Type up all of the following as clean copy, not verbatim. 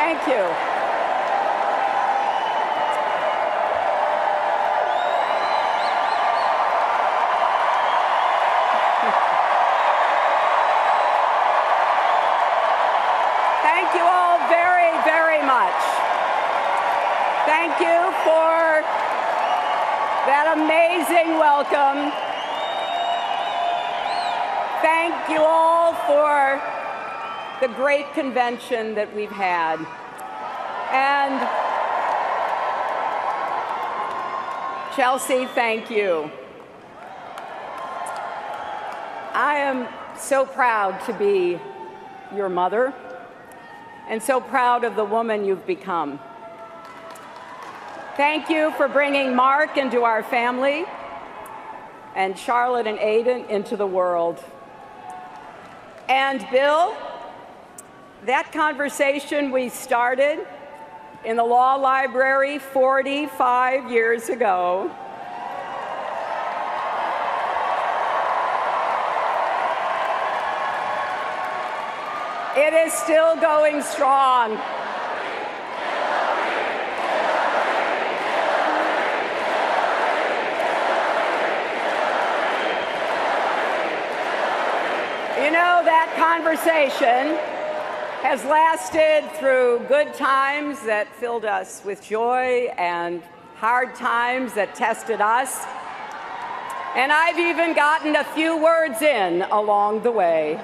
Thank you. Thank you all very, very much. Thank you for that amazing welcome. Thank you all for the great convention that we've had. And Chelsea, thank you. I am so proud to be your mother and so proud of the woman you've become. Thank you for bringing Mark into our family and Charlotte and Aiden into the world. And Bill, that conversation we started in the law library 45 years ago it is still going strong. You know, that conversation has lasted through good times that filled us with joy and hard times that tested us. And I've even gotten a few words in along the way.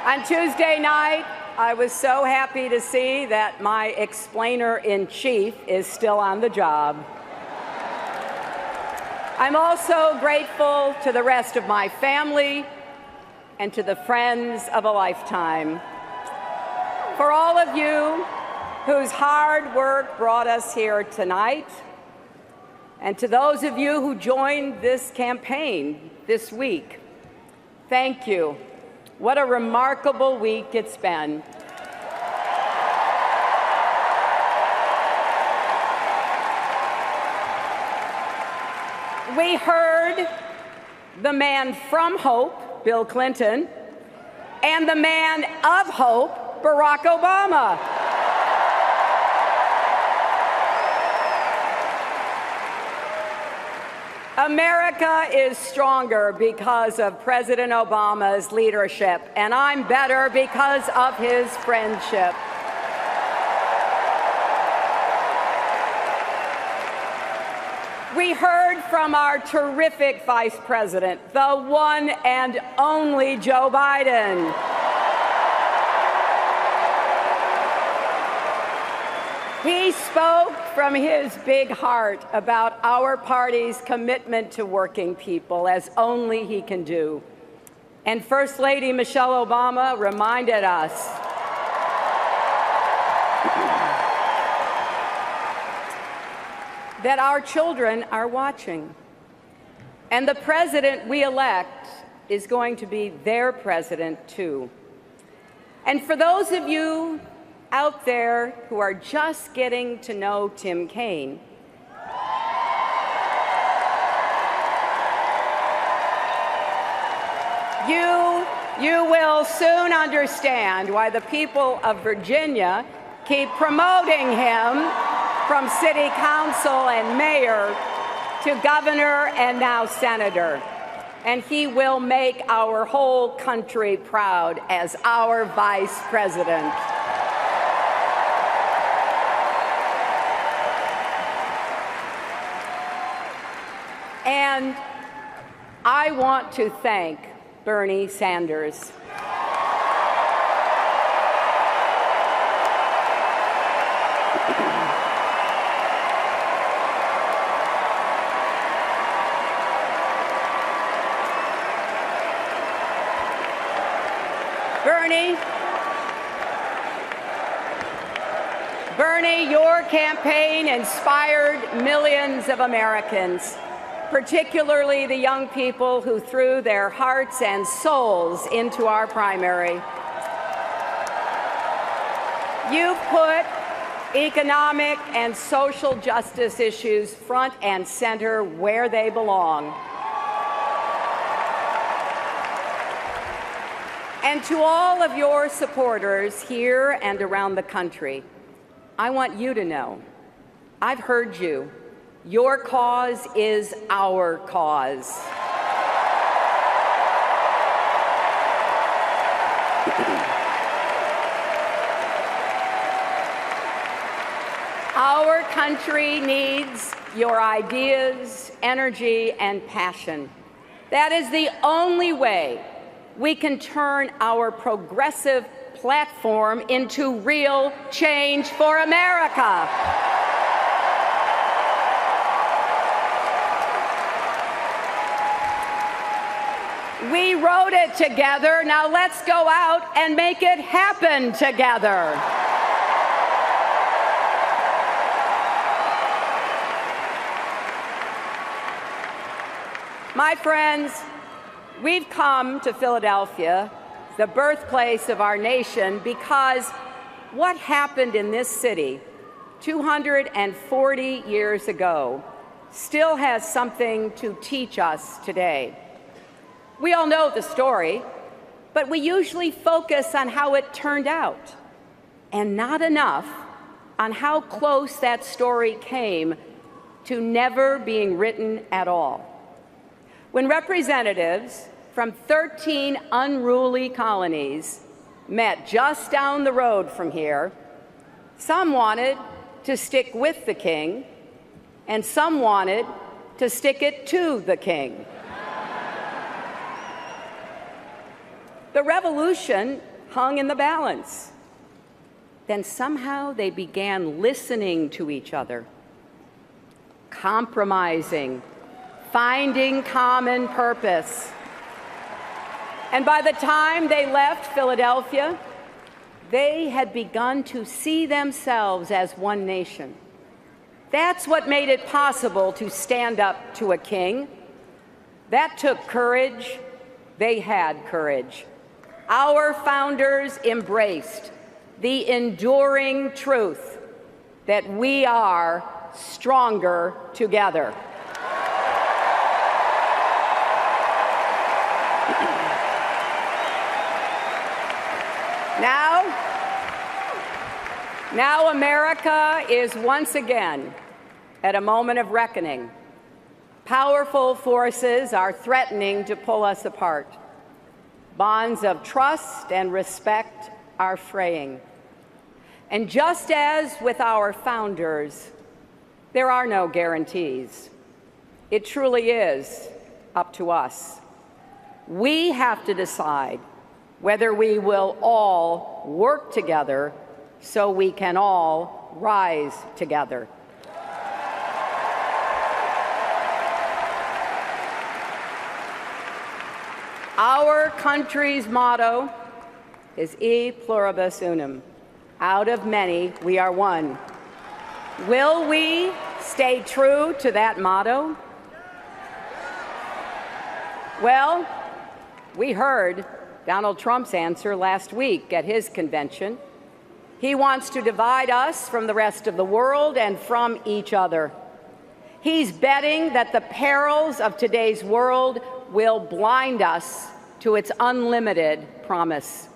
On Tuesday night, I was so happy to see that my explainer-in-chief is still on the job. I'm also grateful to the rest of my family and to the friends of a lifetime. For all of you whose hard work brought us here tonight, and to those of you who joined this campaign this week, thank you. What a remarkable week it's been. We heard the man from hope, Bill Clinton, and the man of hope, Barack Obama. America is stronger because of President Obama's leadership, and I'm better because of his friendship. We heard from our terrific Vice President, the one and only Joe Biden. He spoke from his big heart about our party's commitment to working people, as only he can do. And First Lady Michelle Obama reminded us that our children are watching. And the president we elect is going to be their president, too. And for those of you out there who are just getting to know Tim Kaine, you will soon understand why the people of Virginia keep promoting him from city council and mayor to governor and now senator. And he will make our whole country proud as our vice president. And I want to thank Bernie Sanders. Bernie, your campaign inspired millions of Americans, particularly the young people who threw their hearts and souls into our primary. You've put economic and social justice issues front and center where they belong. And to all of your supporters here and around the country, I want you to know, I've heard you. Your cause is our cause. Our country needs your ideas, energy, and passion. That is the only way we can turn our progressive platform into real change for America. We wrote it together. Now let's go out and make it happen together. My friends, we've come to Philadelphia, the birthplace of our nation, because what happened in this city 240 years ago still has something to teach us today. We all know the story, but we usually focus on how it turned out, and not enough on how close that story came to never being written at all. When representatives from 13 unruly colonies met just down the road from here, some wanted to stick with the king, and some wanted to stick it to the king. The revolution hung in the balance. Then somehow they began listening to each other, compromising, finding common purpose. And by the time they left Philadelphia, they had begun to see themselves as one nation. That's what made it possible to stand up to a king. That took courage. They had courage. Our founders embraced the enduring truth that we are stronger together. Now America is once again at a moment of reckoning. Powerful forces are threatening to pull us apart. Bonds of trust and respect are fraying. And just as with our founders, there are no guarantees. It truly is up to us. We have to decide whether we will all work together so we can all rise together. Our country's motto is E pluribus unum. Out of many, we are one. Will we stay true to that motto? Well, we heard Donald Trump's answer last week at his convention. He wants to divide us from the rest of the world and from each other. He's betting that the perils of today's world will blind us to its unlimited promise.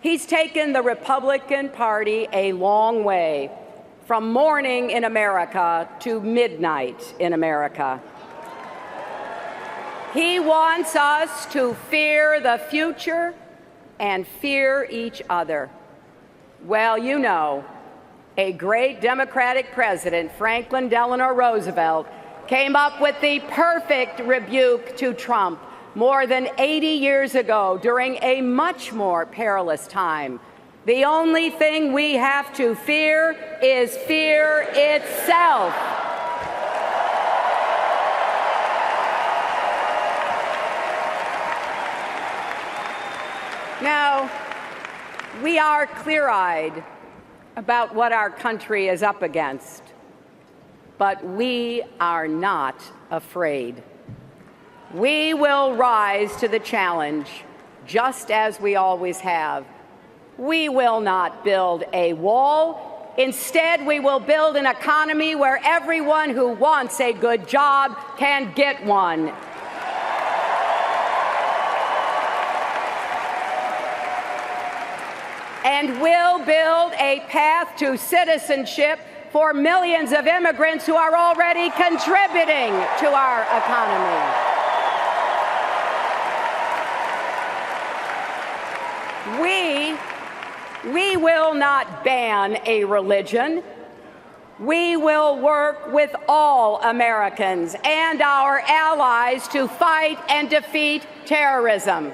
He's taken the Republican Party a long way, from morning in America to midnight in America. He wants us to fear the future and fear each other. Well, you know, a great Democratic president, Franklin Delano Roosevelt, came up with the perfect rebuke to Trump more than 80 years ago during a much more perilous time. The only thing we have to fear is fear itself. Now, we are clear-eyed about what our country is up against, but we are not afraid. We will rise to the challenge, just as we always have. We will not build a wall. Instead, we will build an economy where everyone who wants a good job can get one. and will build a path to citizenship for millions of immigrants who are already contributing to our economy. We will not ban a religion. We will work with all Americans and our allies to fight and defeat terrorism.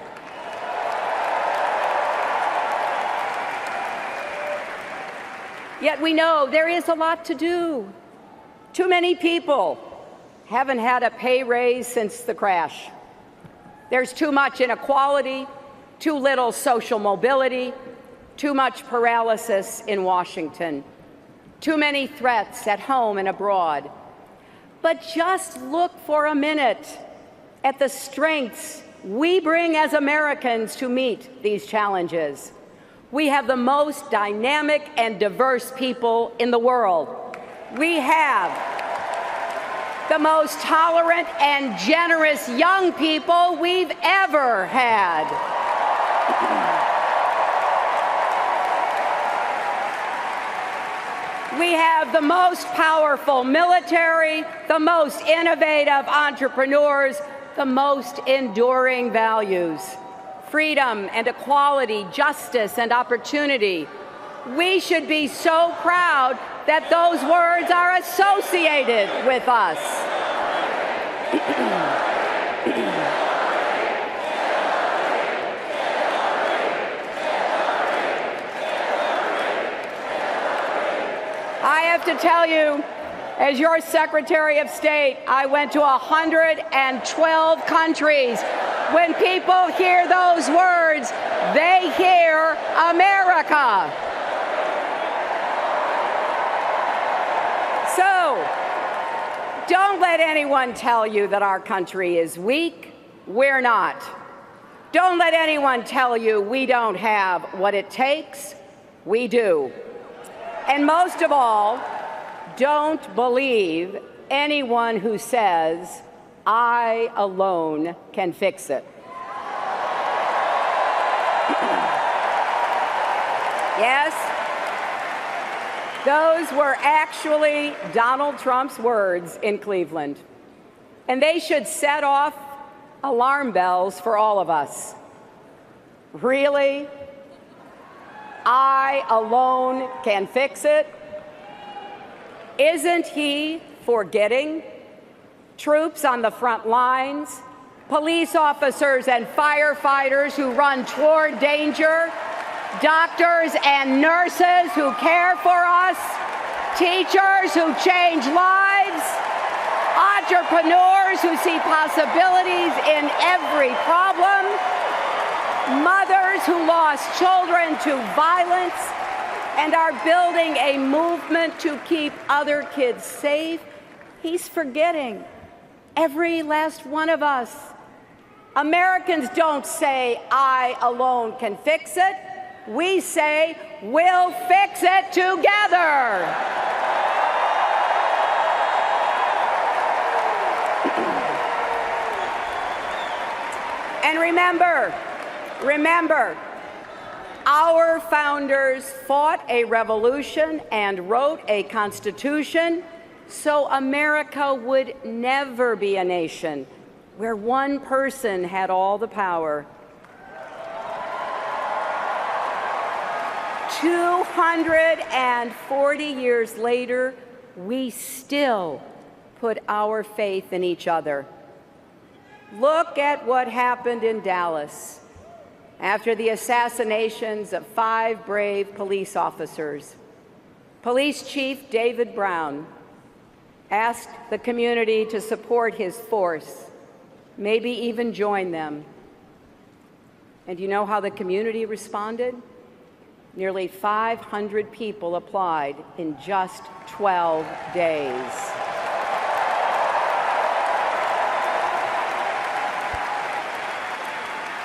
Yet we know there is a lot to do. Too many people haven't had a pay raise since the crash. There's too much inequality, too little social mobility, too much paralysis in Washington, too many threats at home and abroad. But just look for a minute at the strengths we bring as Americans to meet these challenges. We have the most dynamic and diverse people in the world. We have the most tolerant and generous young people we've ever had. We have the most powerful military, the most innovative entrepreneurs, the most enduring values: freedom and equality, justice and opportunity. We should be so proud that those words are associated with us. I have to tell you, as your Secretary of State, I went to 112 countries. When people hear those words, they hear America. So, don't let anyone tell you that our country is weak. We're not. Don't let anyone tell you we don't have what it takes. We do. And most of all, don't believe anyone who says, "I alone can fix it." Yes, those were actually Donald Trump's words in Cleveland. And they should set off alarm bells for all of us. Really? I alone can fix it? Isn't he forgetting troops on the front lines, police officers and firefighters who run toward danger, doctors and nurses who care for us, teachers who change lives, entrepreneurs who see possibilities in every problem, mothers who lost children to violence and are building a movement to keep other kids safe? He's forgetting every last one of us. Americans don't say, "I alone can fix it." We say, "We'll fix it together." And remember, our founders fought a revolution and wrote a constitution so America would never be a nation where one person had all the power. 240 years later, we still put our faith in each other. Look at what happened in Dallas after the assassinations of 5 brave police officers. Police Chief David Brown asked the community to support his force, maybe even join them. And you know how the community responded? Nearly 500 people applied in just 12 days.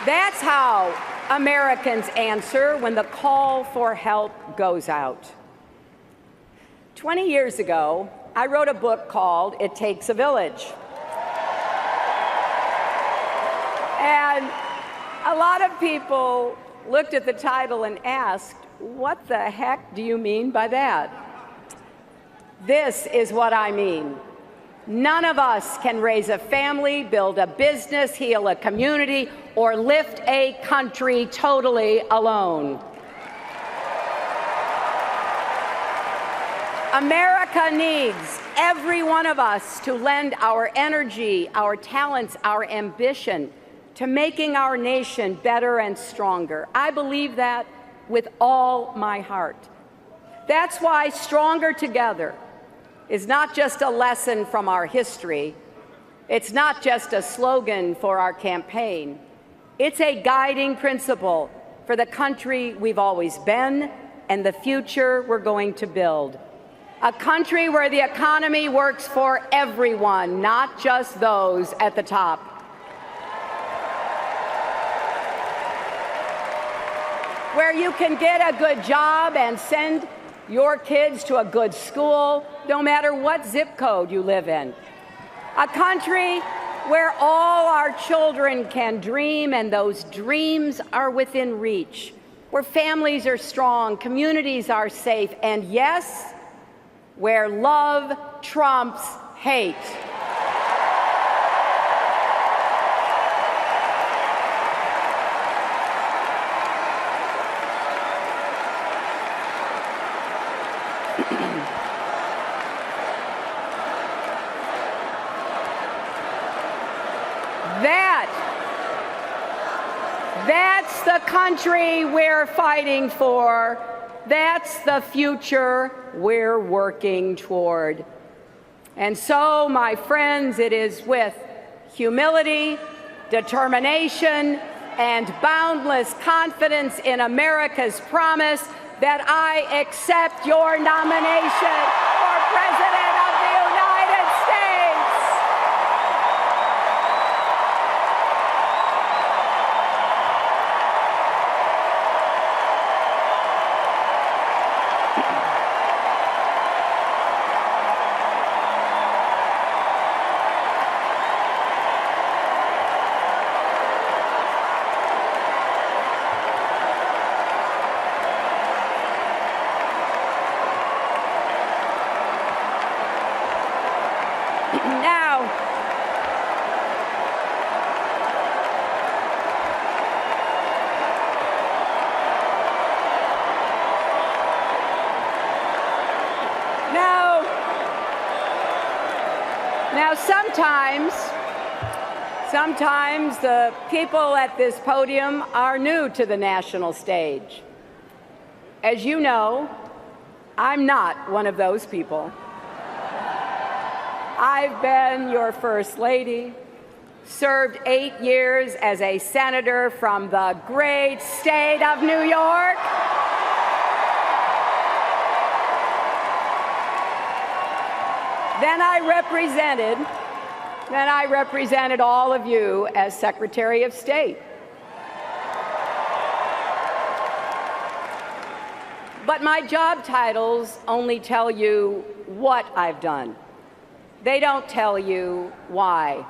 That's how Americans answer when the call for help goes out. 20 years ago, I wrote a book called "It Takes a Village." And a lot of people looked at the title and asked, what the heck do you mean by that? This is what I mean. None of us can raise a family, build a business, heal a community, or lift a country totally alone. America needs every one of us to lend our energy, our talents, our ambition to making our nation better and stronger. I believe that with all my heart. That's why Stronger Together is not just a lesson from our history. It's not just a slogan for our campaign. It's a guiding principle for the country we've always been and the future we're going to build. A country where the economy works for everyone, not just those at the top. Where you can get a good job and send your kids to a good school, no matter what zip code you live in. A country where all our children can dream and those dreams are within reach. Where families are strong, communities are safe, and yes, where love trumps hate. That's the country we're fighting for. That's the future we're working toward. And so, my friends, it is with humility, determination, and boundless confidence in America's promise that I accept your nomination for President of the United States. Now, sometimes the people at this podium are new to the national stage. As you know, I'm not one of those people. I've been your First Lady, served 8 years as a senator from the great state of New York. Then I represented all of you as Secretary of State. But my job titles only tell you what I've done. They don't tell you why.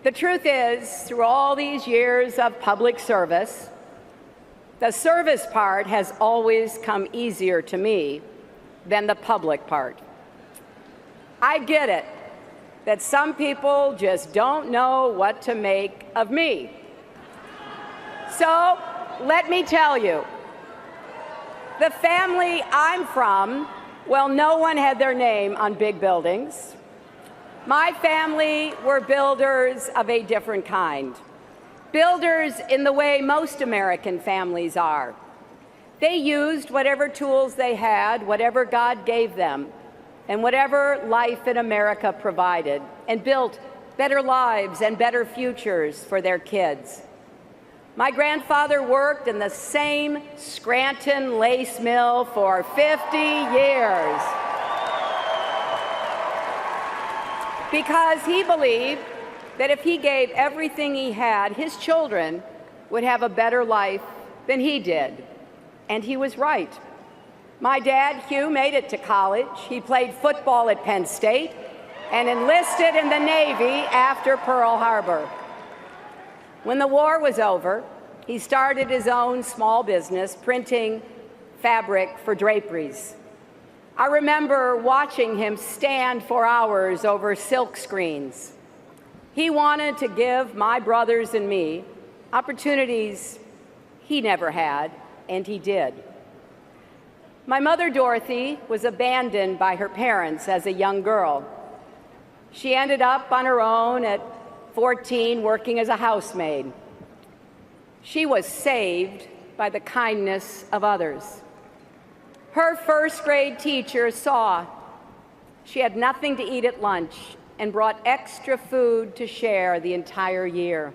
The truth is, through all these years of public service, the service part has always come easier to me than the public part. I get it that some people just don't know what to make of me. So let me tell you, the family I'm from, well, no one had their name on big buildings. My family were builders of a different kind. Builders in the way most American families are. They used whatever tools they had, whatever God gave them, and whatever life in America provided, and built better lives and better futures for their kids. My grandfather worked in the same Scranton lace mill for 50 years because he believed that if he gave everything he had, his children would have a better life than he did. And he was right. My dad, Hugh, made it to college. He played football at Penn State and enlisted in the Navy after Pearl Harbor. When the war was over, he started his own small business printing fabric for draperies. I remember watching him stand for hours over silk screens. He wanted to give my brothers and me opportunities he never had, and he did. My mother, Dorothy, was abandoned by her parents as a young girl. She ended up on her own at 14, working as a housemaid. She was saved by the kindness of others. Her first grade teacher saw she had nothing to eat at lunch and brought extra food to share the entire year.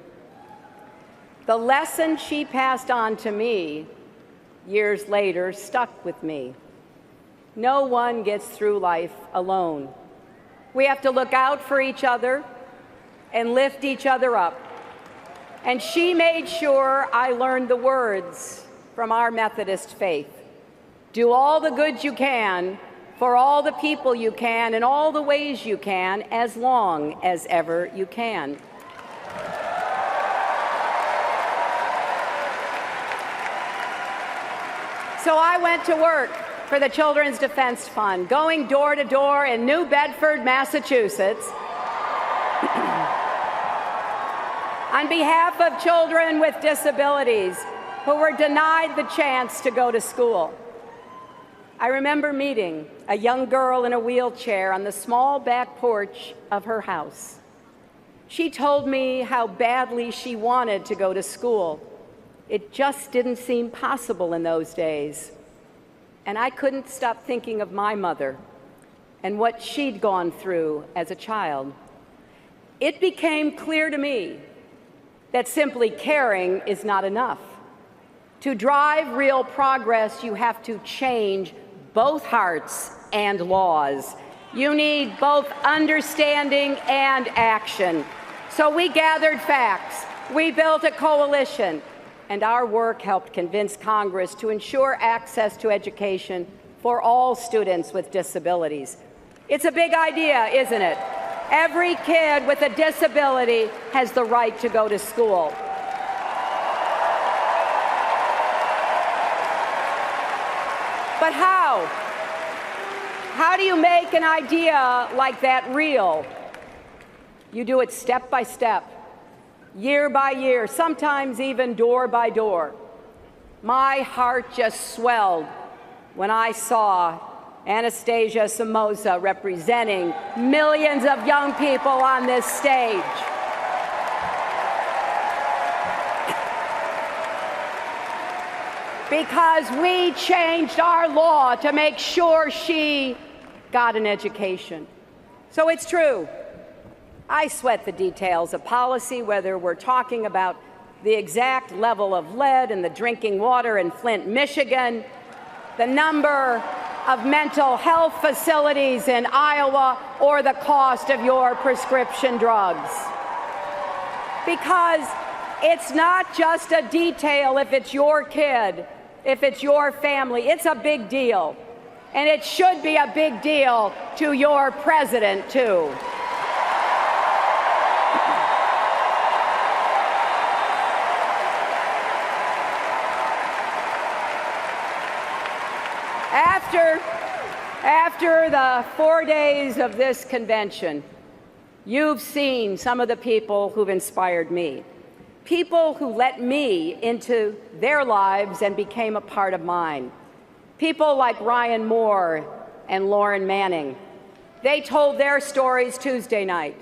The lesson she passed on to me years later stuck with me. No one gets through life alone. We have to look out for each other and lift each other up. And she made sure I learned the words from our Methodist faith. Do all the good you can for all the people you can in all the ways you can, as long as ever you can. So I went to work for the Children's Defense Fund, going door to door in New Bedford, Massachusetts, on behalf of children with disabilities who were denied the chance to go to school. I remember meeting a young girl in a wheelchair on the small back porch of her house. She told me how badly she wanted to go to school. It just didn't seem possible in those days. And I couldn't stop thinking of my mother and what she'd gone through as a child. It became clear to me that simply caring is not enough. To drive real progress, you have to change both hearts and laws. You need both understanding and action. So we gathered facts, we built a coalition, and our work helped convince Congress to ensure access to education for all students with disabilities. It's a big idea, isn't it? Every kid with a disability has the right to go to school. But how? How do you make an idea like that real? You do it step by step, year by year, sometimes even door by door. My heart just swelled when I saw Anastasia Somoza representing millions of young people on this stage. Because we changed our law to make sure she got an education. So it's true. I sweat the details of policy, whether we're talking about the exact level of lead in the drinking water in Flint, Michigan, the number of mental health facilities in Iowa, or the cost of your prescription drugs. Because it's not just a detail if it's your kid, if it's your family. It's a big deal. And it should be a big deal to your president, too. After the 4 days of this convention, you've seen some of the people who've inspired me. People who let me into their lives and became a part of mine. People like Ryan Moore and Lauren Manning. They told their stories Tuesday night.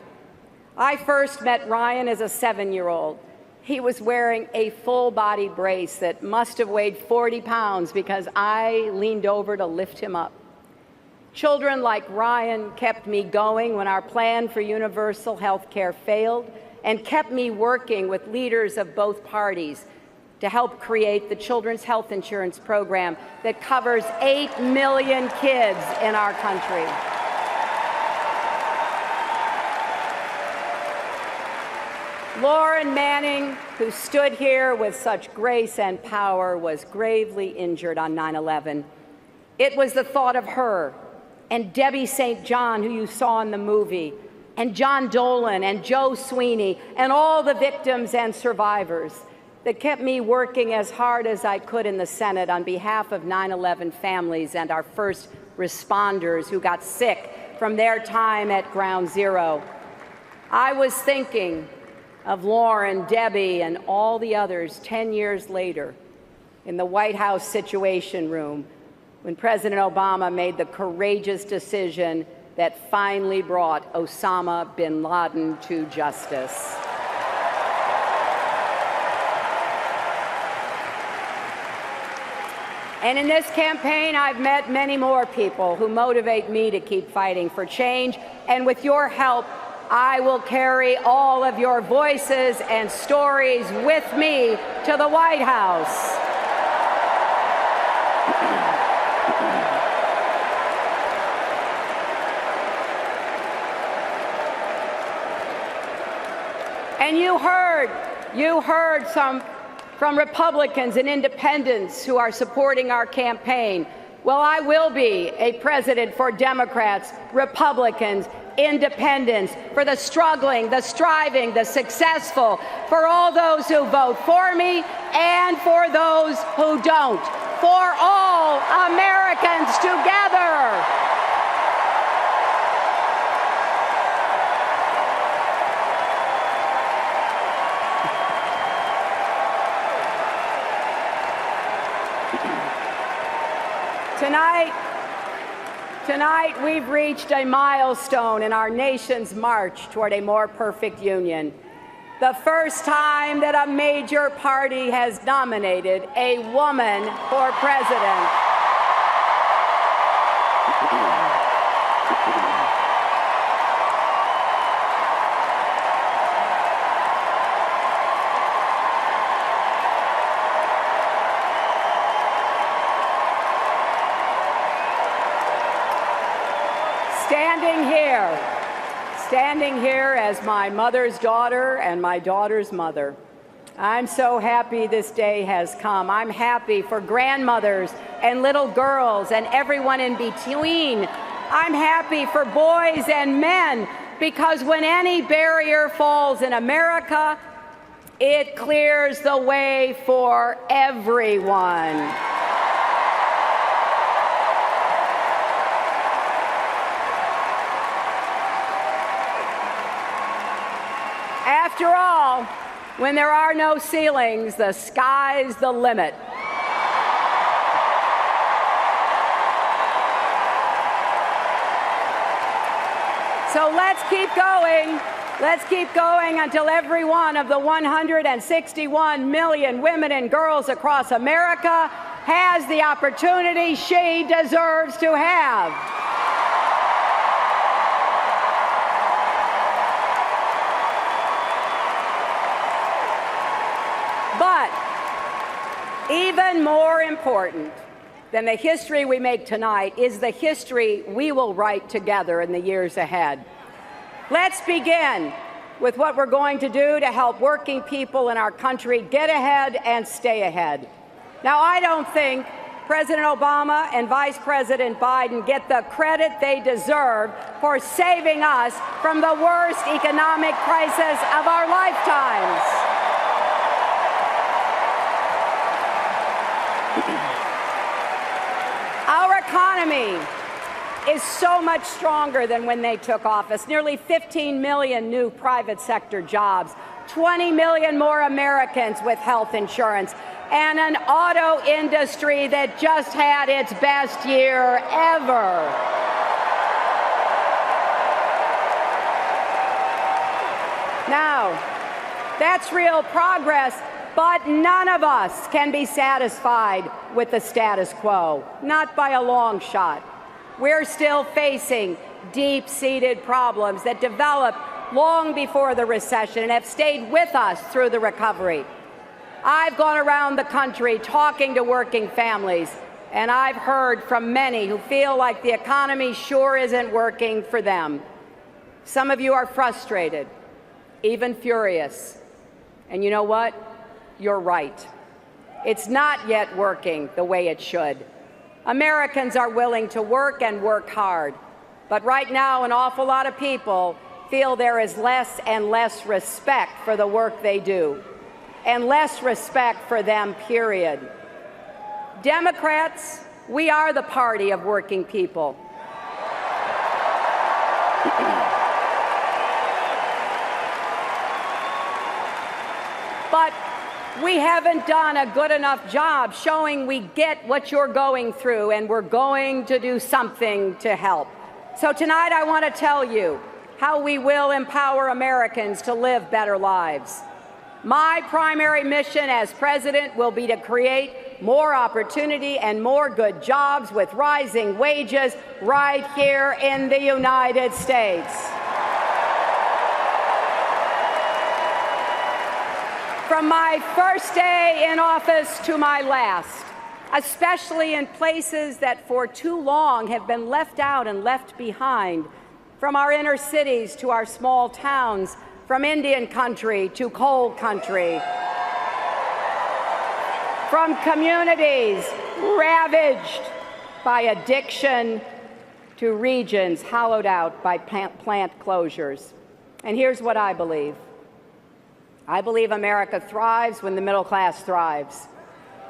I first met Ryan as a 7-year-old. He was wearing a full-body brace that must have weighed 40 pounds because I leaned over to lift him up. Children like Ryan kept me going when our plan for universal health care failed, and kept me working with leaders of both parties to help create the Children's Health Insurance Program that covers 8 million kids in our country. Lauren Manning, who stood here with such grace and power, was gravely injured on 9/11. It was the thought of her and Debbie St. John, who you saw in the movie, and John Dolan and Joe Sweeney and all the victims and survivors that kept me working as hard as I could in the Senate on behalf of 9/11 families and our first responders who got sick from their time at Ground Zero. I was thinking of Lauren, Debbie, and all the others 10 years later in the White House Situation Room when President Obama made the courageous decision that finally brought Osama bin Laden to justice. And in this campaign, I've met many more people who motivate me to keep fighting for change. And with your help, I will carry all of your voices and stories with me to the White House. And you heard from Republicans and independents who are supporting our campaign. Well, I will be a president for Democrats, Republicans, independents, for the struggling, the striving, the successful, for all those who vote for me and for those who don't, for all Americans together. Tonight, we've reached a milestone in our nation's march toward a more perfect union. The first time that a major party has nominated a woman for president. Standing here as my mother's daughter and my daughter's mother, I'm so happy this day has come. I'm happy for grandmothers and little girls and everyone in between. I'm happy for boys and men, because when any barrier falls in America, it clears the way for everyone. After all, when there are no ceilings, the sky's the limit. So let's keep going. Let's keep going until every one of the 161 million women and girls across America has the opportunity she deserves to have. But even more important than the history we make tonight is the history we will write together in the years ahead. Let's begin with what we're going to do to help working people in our country get ahead and stay ahead. Now, I don't think President Obama and Vice President Biden get the credit they deserve for saving us from the worst economic crisis of our lifetimes. Our economy is so much stronger than when they took office. Nearly 15 million new private sector jobs, 20 million more Americans with health insurance, and an auto industry that just had its best year ever. Now, that's real progress. But none of us can be satisfied with the status quo, not by a long shot. We're still facing deep-seated problems that developed long before the recession and have stayed with us through the recovery. I've gone around the country talking to working families, and I've heard from many who feel like the economy sure isn't working for them. Some of you are frustrated, even furious. And you know what? You're right. It's not yet working the way it should. Americans are willing to work and work hard, but right now an awful lot of people feel there is less and less respect for the work they do. and less respect for them, period. Democrats, we are the party of working people. But we haven't done a good enough job showing we get what you're going through, and we're going to do something to help. So tonight I want to tell you how we will empower Americans to live better lives. My primary mission as president will be to create more opportunity and more good jobs with rising wages right here in the United States. From my first day in office to my last, especially in places that for too long have been left out and left behind, from our inner cities to our small towns, from Indian country to coal country, from communities ravaged by addiction to regions hollowed out by plant closures. And here's what I believe. I believe America thrives when the middle class thrives.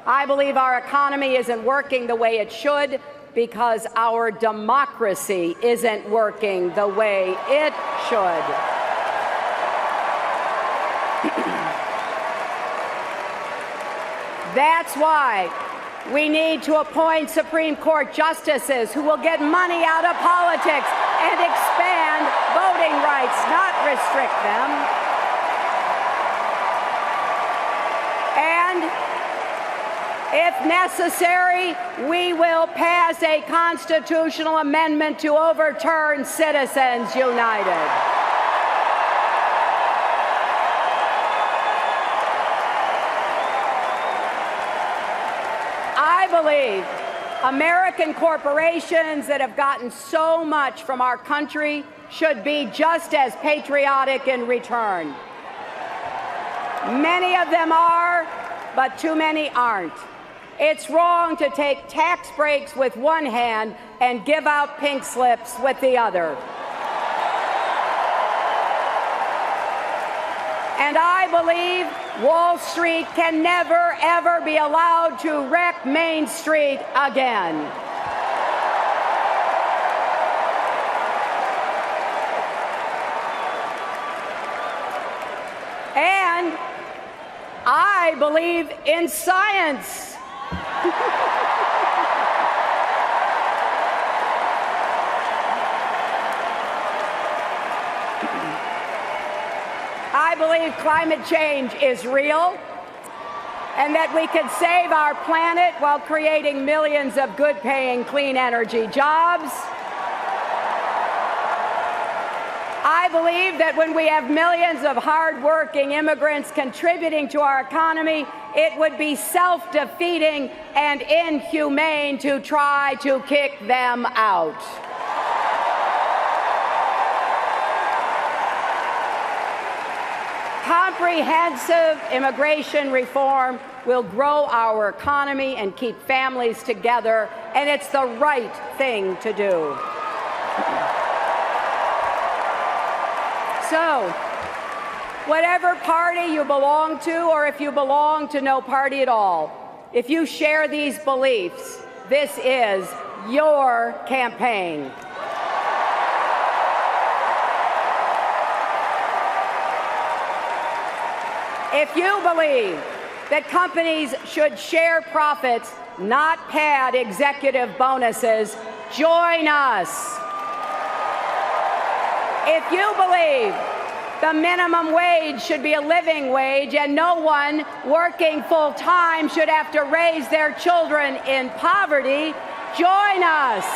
I believe our economy isn't working the way it should because our democracy isn't working the way it should. That's why we need to appoint Supreme Court justices who will get money out of politics and expand voting rights, not restrict them. And if necessary, we will pass a constitutional amendment to overturn Citizens United. I believe American corporations that have gotten so much from our country should be just as patriotic in return. Many of them are, but too many aren't. It's wrong to take tax breaks with one hand and give out pink slips with the other. And I believe Wall Street can never, ever be allowed to wreck Main Street again. And I believe in science. I believe climate change is real and that we can save our planet while creating millions of good-paying clean energy jobs. I believe that when we have millions of hard-working immigrants contributing to our economy, it would be self-defeating and inhumane to try to kick them out. Comprehensive immigration reform will grow our economy and keep families together, and it's the right thing to do. So, whatever party you belong to, or if you belong to no party at all, if you share these beliefs, this is your campaign. If you believe that companies should share profits, not pad executive bonuses, join us. If you believe the minimum wage should be a living wage and no one working full-time should have to raise their children in poverty, join us.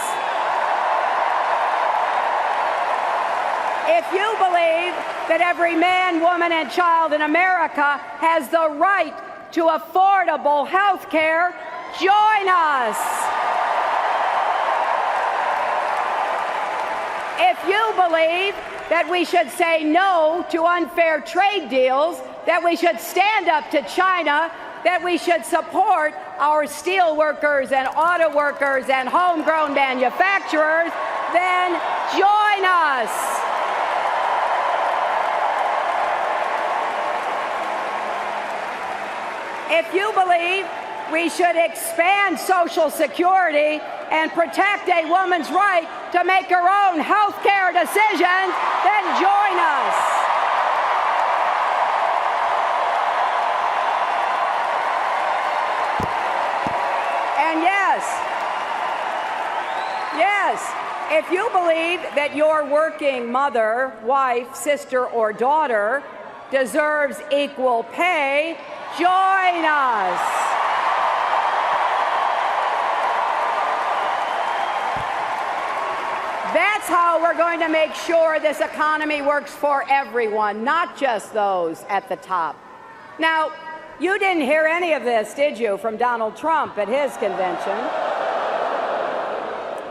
If you believe that every man, woman, and child in America has the right to affordable health care, join us. If you believe that we should say no to unfair trade deals, that we should stand up to China, that we should support our steel workers and auto workers and homegrown manufacturers, then join us. If you believe we should expand Social Security and protect a woman's right to make her own health care decisions, then join us. And yes, if you believe that your working mother, wife, sister, or daughter deserves equal pay, join us. That's how we're going to make sure this economy works for everyone, not just those at the top. Now, you didn't hear any of this, did you, from Donald Trump at his convention?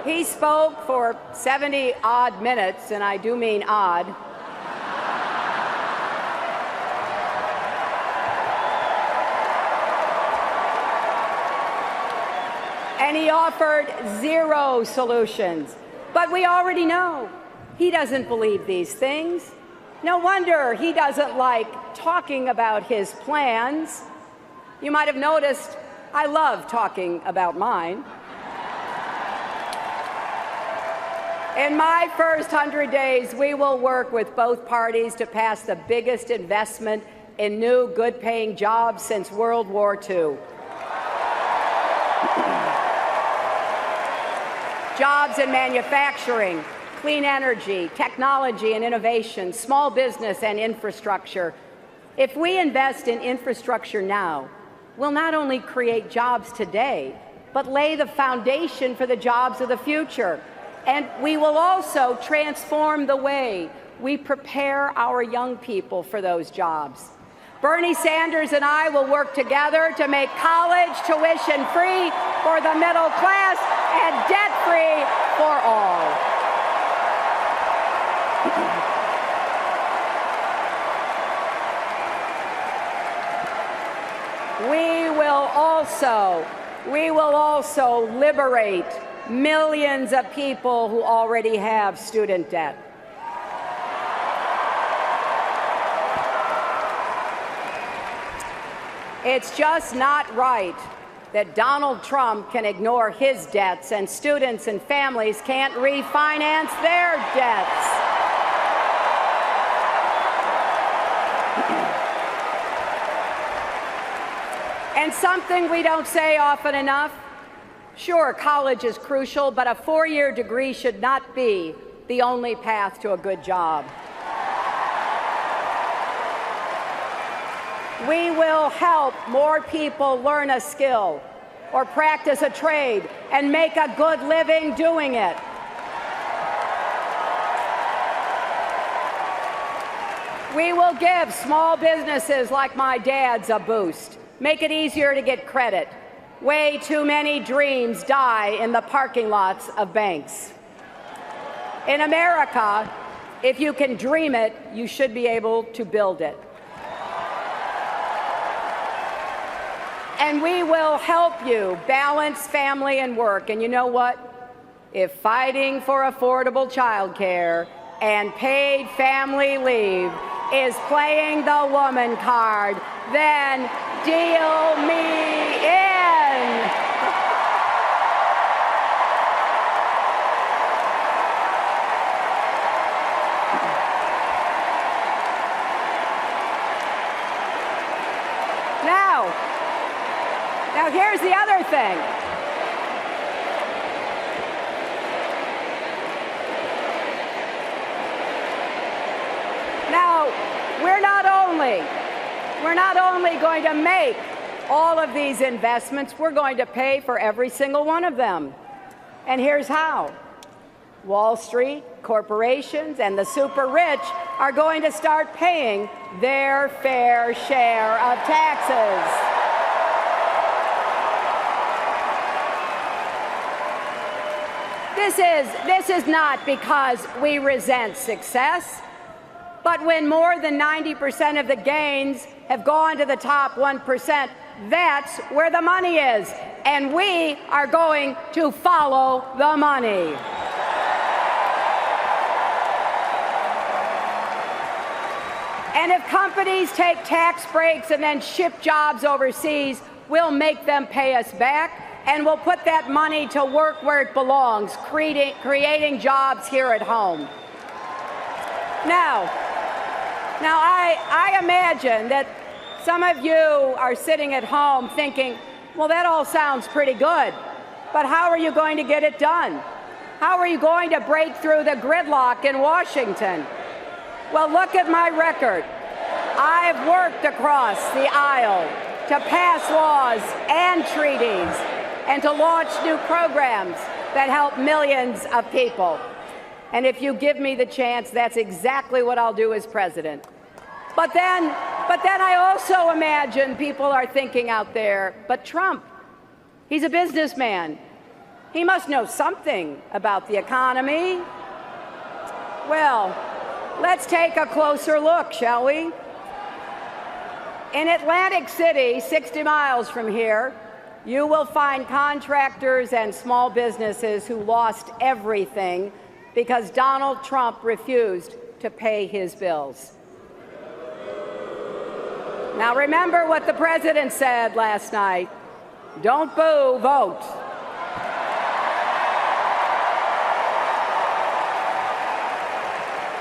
He spoke for 70-odd minutes, and I do mean odd. And he offered zero solutions. But we already know he doesn't believe these things. No wonder he doesn't like talking about his plans. You might have noticed I love talking about mine. In my first 100 days, we will work with both parties to pass the biggest investment in new, good-paying jobs since World War II. Jobs in manufacturing, clean energy, technology and innovation, small business and infrastructure. If we invest in infrastructure now, we'll not only create jobs today, but lay the foundation for the jobs of the future. And we will also transform the way we prepare our young people for those jobs. Bernie Sanders and I will work together to make college tuition free for the middle class and debt free for all. We will also liberate millions of people who already have student debt. It's just not right that Donald Trump can ignore his debts and students and families can't refinance their debts. And something we don't say often enough, sure, college is crucial, but a four-year degree should not be the only path to a good job. We will help more people learn a skill or practice a trade and make a good living doing it. We will give small businesses like my dad's a boost, make it easier to get credit. Way too many dreams die in the parking lots of banks. In America, if you can dream it, you should be able to build it. And we will help you balance family and work. And you know what? If fighting for affordable child care and paid family leave is playing the woman card, then deal me in. Now here's the other thing. Now, we're not only going to make all of these investments, we're going to pay for every single one of them. And here's how. Wall Street, corporations, and the super rich are going to start paying their fair share of taxes. This is not because we resent success, but when more than 90% of the gains have gone to the top 1%, that's where the money is, and we are going to follow the money. And if companies take tax breaks and then ship jobs overseas, we'll make them pay us back, and we'll put that money to work where it belongs, creating jobs here at home. Now I imagine that some of you are sitting at home thinking, well, that all sounds pretty good, but how are you going to get it done? How are you going to break through the gridlock in Washington? Well, look at my record. I've worked across the aisle to pass laws and treaties and to launch new programs that help millions of people. And if you give me the chance, that's exactly what I'll do as president. But then I also imagine people are thinking out there, but Trump, he's a businessman. He must know something about the economy. Well, let's take a closer look, shall we? In Atlantic City, 60 miles from here, you will find contractors and small businesses who lost everything because Donald Trump refused to pay his bills. Now remember what the president said last night. Don't boo, vote.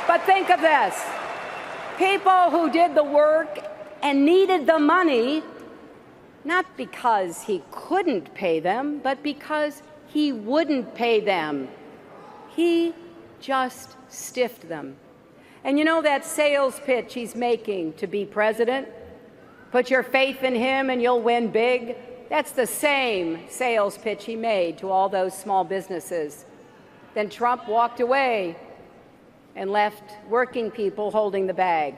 But think of this. People who did the work and needed the money, not because he couldn't pay them, but because he wouldn't pay them. He just stiffed them. And you know that sales pitch he's making to be president? Put your faith in him and you'll win big. That's the same sales pitch he made to all those small businesses. Then Trump walked away and left working people holding the bag.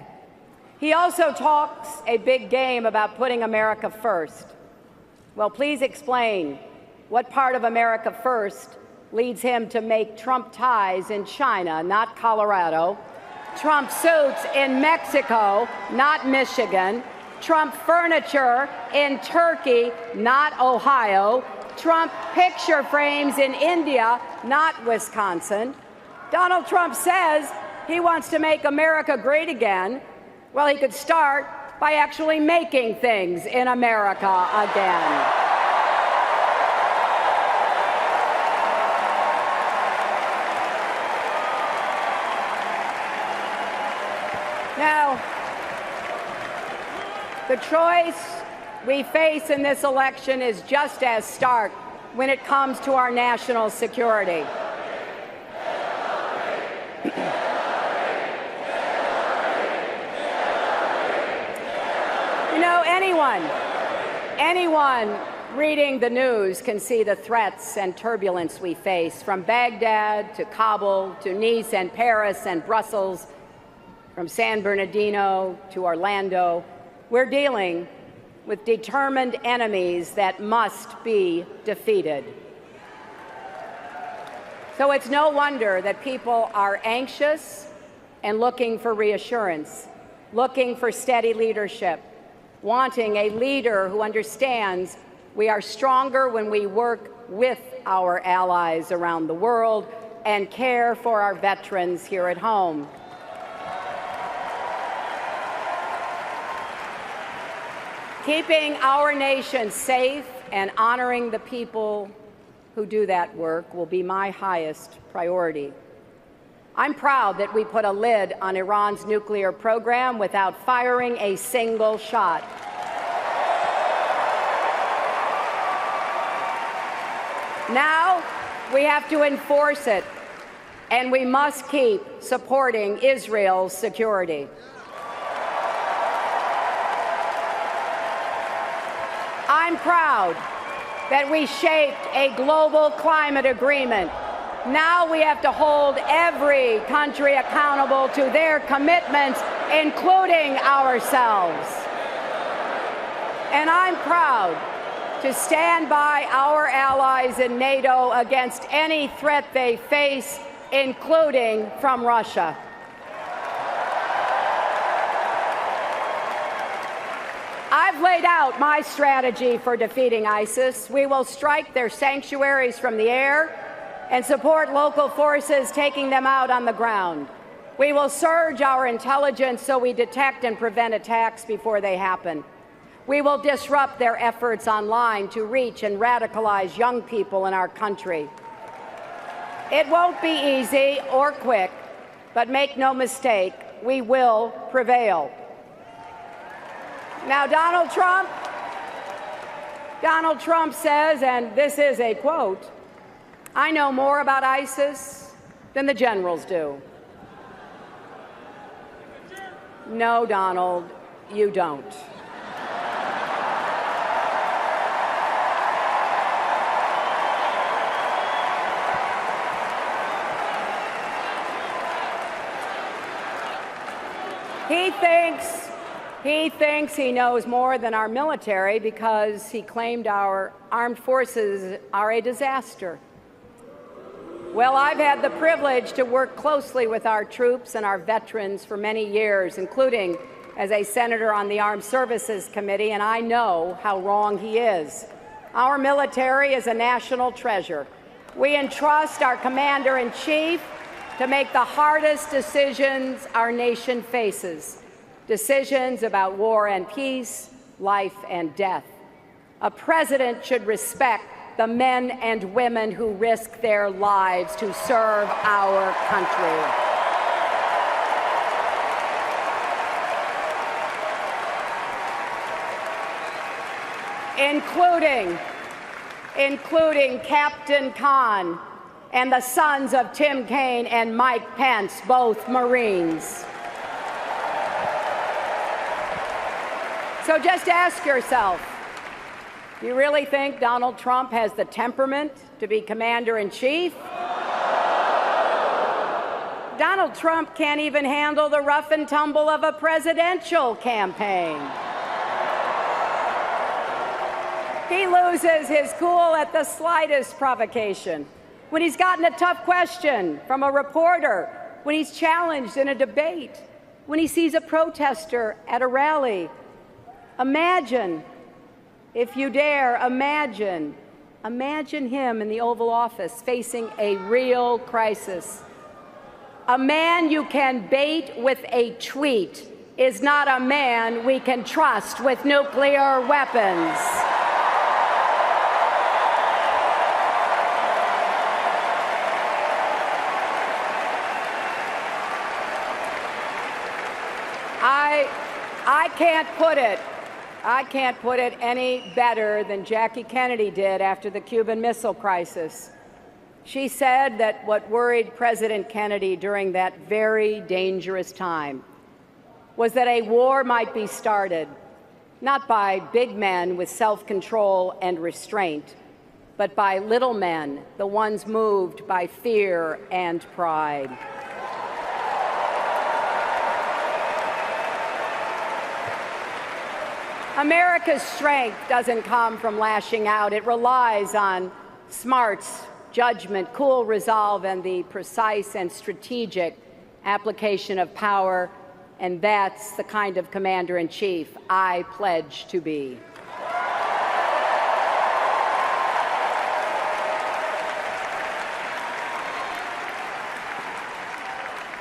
He also talks a big game about putting America first. Well, please explain what part of America first leads him to make Trump ties in China, not Colorado, Trump suits in Mexico, not Michigan, Trump furniture in Turkey, not Ohio, Trump picture frames in India, not Wisconsin. Donald Trump says he wants to make America great again. Well, he could start by actually making things in America again. Now, the choice we face in this election is just as stark when it comes to our national security. You know, anyone reading the news can see the threats and turbulence we face, from Baghdad to Kabul to Nice and Paris and Brussels, from San Bernardino to Orlando. We're dealing with determined enemies that must be defeated. So it's no wonder that people are anxious and looking for reassurance, looking for steady leadership, wanting a leader who understands we are stronger when we work with our allies around the world and care for our veterans here at home. Keeping our nation safe and honoring the people who do that work will be my highest priority. I'm proud that we put a lid on Iran's nuclear program without firing a single shot. Now we have to enforce it, and we must keep supporting Israel's security. I'm proud that we shaped a global climate agreement. Now we have to hold every country accountable to their commitments, including ourselves. And I'm proud to stand by our allies in NATO against any threat they face, including from Russia. I've laid out my strategy for defeating ISIS. We will strike their sanctuaries from the air and support local forces taking them out on the ground. We will surge our intelligence so we detect and prevent attacks before they happen. We will disrupt their efforts online to reach and radicalize young people in our country. It won't be easy or quick, but make no mistake, we will prevail. Now, Donald Trump says, and this is a quote, "I know more about ISIS than the generals do." No, Donald, you don't. He thinks he knows more than our military because he claimed our armed forces are a disaster. Well, I've had the privilege to work closely with our troops and our veterans for many years, including as a senator on the Armed Services Committee, and I know how wrong he is. Our military is a national treasure. We entrust our commander-in-chief to make the hardest decisions our nation faces, decisions about war and peace, life and death. A president should respect the men and women who risk their lives to serve our country. Including Captain Khan and the sons of Tim Kaine and Mike Pence, both Marines. So just ask yourself, do you really think Donald Trump has the temperament to be commander-in-chief? Donald Trump can't even handle the rough and tumble of a presidential campaign. He loses his cool at the slightest provocation. When he's gotten a tough question from a reporter, when he's challenged in a debate, when he sees a protester at a rally. Imagine, if you dare, imagine him in the Oval Office facing a real crisis. A man you can bait with a tweet is not a man we can trust with nuclear weapons. I can't put it any better than Jackie Kennedy did after the Cuban Missile Crisis. She said that what worried President Kennedy during that very dangerous time was that a war might be started, not by big men with self-control and restraint, but by little men, the ones moved by fear and pride. America's strength doesn't come from lashing out. It relies on smarts, judgment, cool resolve, and the precise and strategic application of power. And that's the kind of commander-in-chief I pledge to be.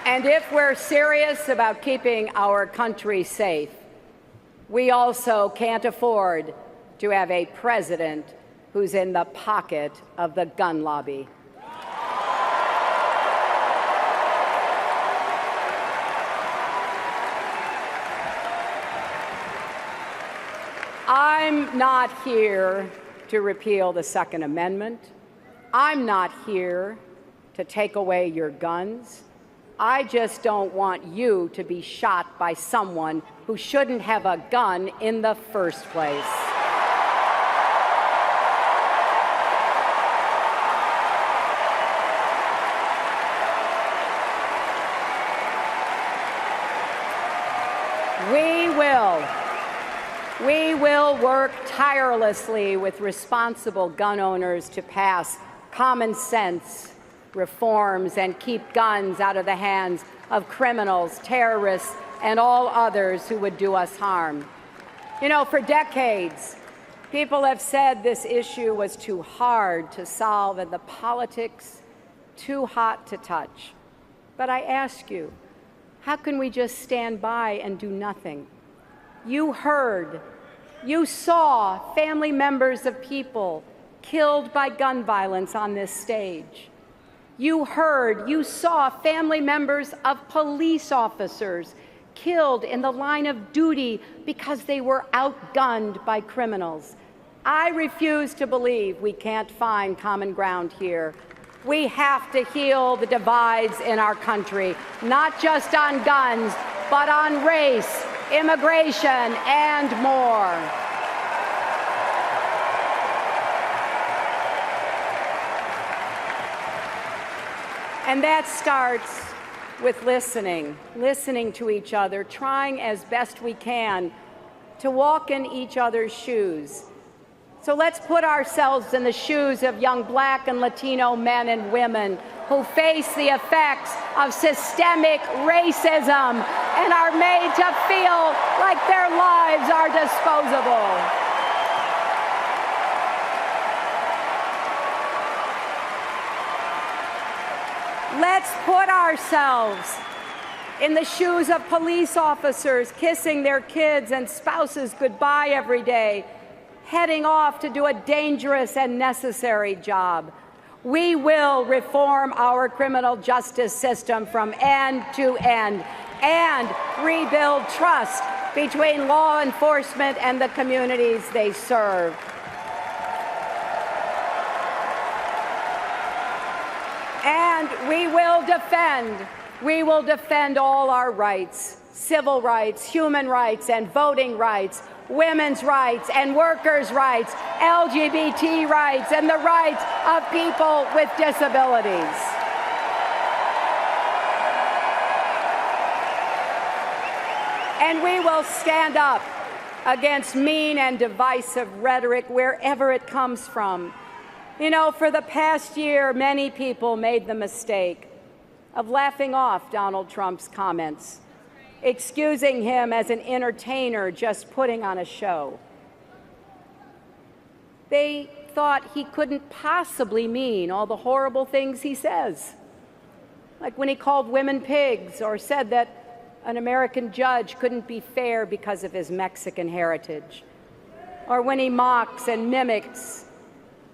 And if we're serious about keeping our country safe, we also can't afford to have a president who's in the pocket of the gun lobby. I'm not here to repeal the Second Amendment. I'm not here to take away your guns. I just don't want you to be shot by someone who shouldn't have a gun in the first place. We will work tirelessly with responsible gun owners to pass common sense reforms and keep guns out of the hands of criminals, terrorists, and all others who would do us harm. You know, for decades, people have said this issue was too hard to solve and the politics too hot to touch. But I ask you, How can we just stand by and do nothing? You heard, you saw family members of people killed by gun violence on this stage. You heard, you saw family members of police officers killed in the line of duty because they were outgunned by criminals. I refuse to believe we can't find common ground here. We have to heal the divides in our country, not just on guns, but on race, immigration, and more. And that starts with listening to each other, trying as best we can to walk in each other's shoes. So let's put ourselves in the shoes of young Black and Latino men and women who face the effects of systemic racism and are made to feel like their lives are disposable. Let's put ourselves in the shoes of police officers kissing their kids and spouses goodbye every day, heading off to do a dangerous and necessary job. We will reform our criminal justice system from end to end and rebuild trust between law enforcement and the communities they serve. And we will defend all our rights, civil rights, human rights, and voting rights, women's rights and workers' rights, LGBT rights, and the rights of people with disabilities. And we will stand up against mean and divisive rhetoric wherever it comes from. You know, for the past year, many people made the mistake of laughing off Donald Trump's comments, excusing him as an entertainer just putting on a show. They thought he couldn't possibly mean all the horrible things he says, like when he called women pigs or said that an American judge couldn't be fair because of his Mexican heritage, or when he mocks and mimics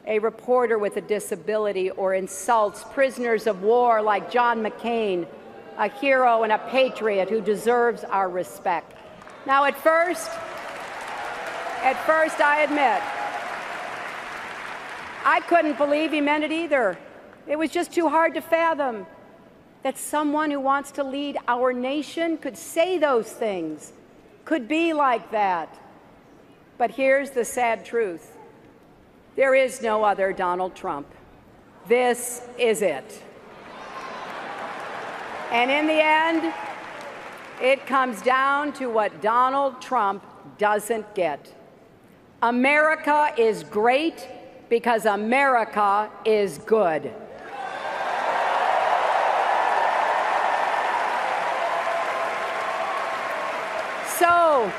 a reporter with a disability or insults prisoners of war like John McCain, a hero and a patriot who deserves our respect. Now, at first, I admit, I couldn't believe he meant it either. It was just too hard to fathom that someone who wants to lead our nation could say those things, could be like that. But here's the sad truth. There is no other Donald Trump. This is it. And in the end, it comes down to what Donald Trump doesn't get. America is great because America is good. So,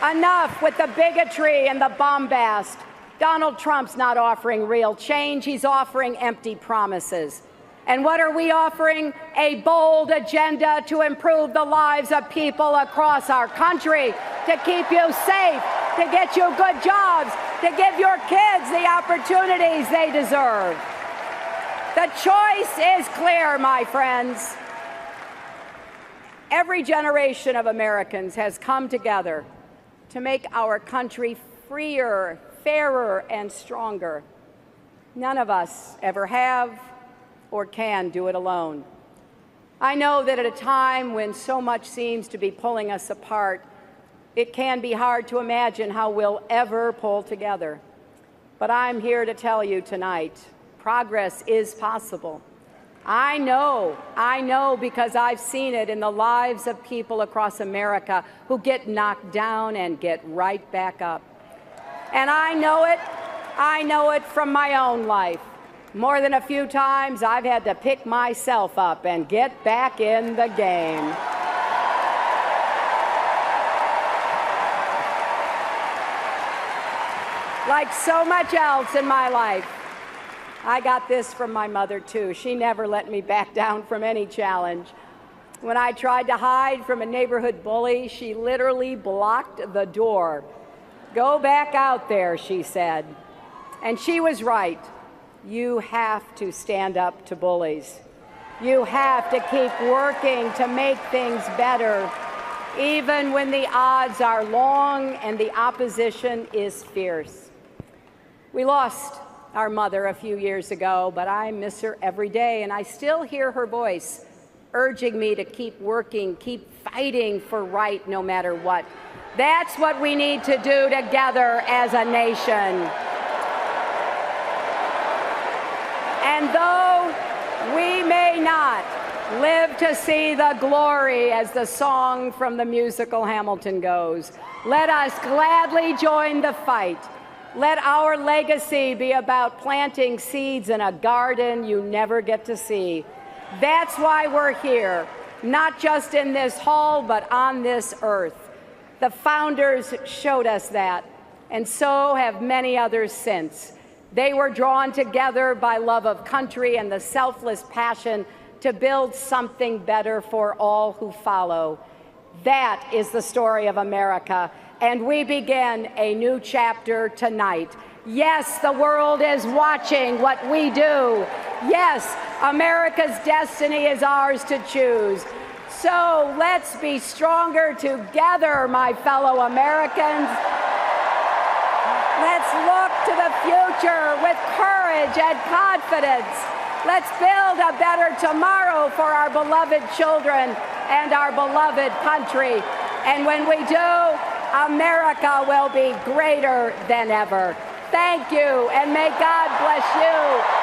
enough with the bigotry and the bombast. Donald Trump's not offering real change. He's offering empty promises. And what are we offering? A bold agenda to improve the lives of people across our country, to keep you safe, to get you good jobs, to give your kids the opportunities they deserve. The choice is clear, my friends. Every generation of Americans has come together to make our country freer, fairer, and stronger. None of us ever have or can do it alone. I know that at a time when so much seems to be pulling us apart, it can be hard to imagine how we'll ever pull together. But I'm here to tell you tonight, progress is possible. I know because I've seen it in the lives of people across America who get knocked down and get right back up. And I know it from my own life. More than a few times, I've had to pick myself up and get back in the game. Like so much else in my life, I got this from my mother, too. She never let me back down from any challenge. When I tried to hide from a neighborhood bully, she literally blocked the door. "Go back out there," she said. And she was right. You have to stand up to bullies. You have to keep working to make things better, even when the odds are long and the opposition is fierce. We lost our mother a few years ago, but I miss her every day, and I still hear her voice urging me to keep working, keep fighting for right no matter what. That's what we need to do together as a nation. And though we may not live to see the glory, as the song from the musical Hamilton goes, let us gladly join the fight. Let our legacy be about planting seeds in a garden you never get to see. That's why we're here, not just in this hall, but on this earth. The founders showed us that, and so have many others since. They were drawn together by love of country and the selfless passion to build something better for all who follow. That is the story of America, and we begin a new chapter tonight. Yes, the world is watching what we do. Yes, America's destiny is ours to choose. So let's be stronger together, my fellow Americans. Let's look to the future with courage and confidence. Let's build a better tomorrow for our beloved children and our beloved country. And when we do, America will be greater than ever. Thank you, and may God bless you.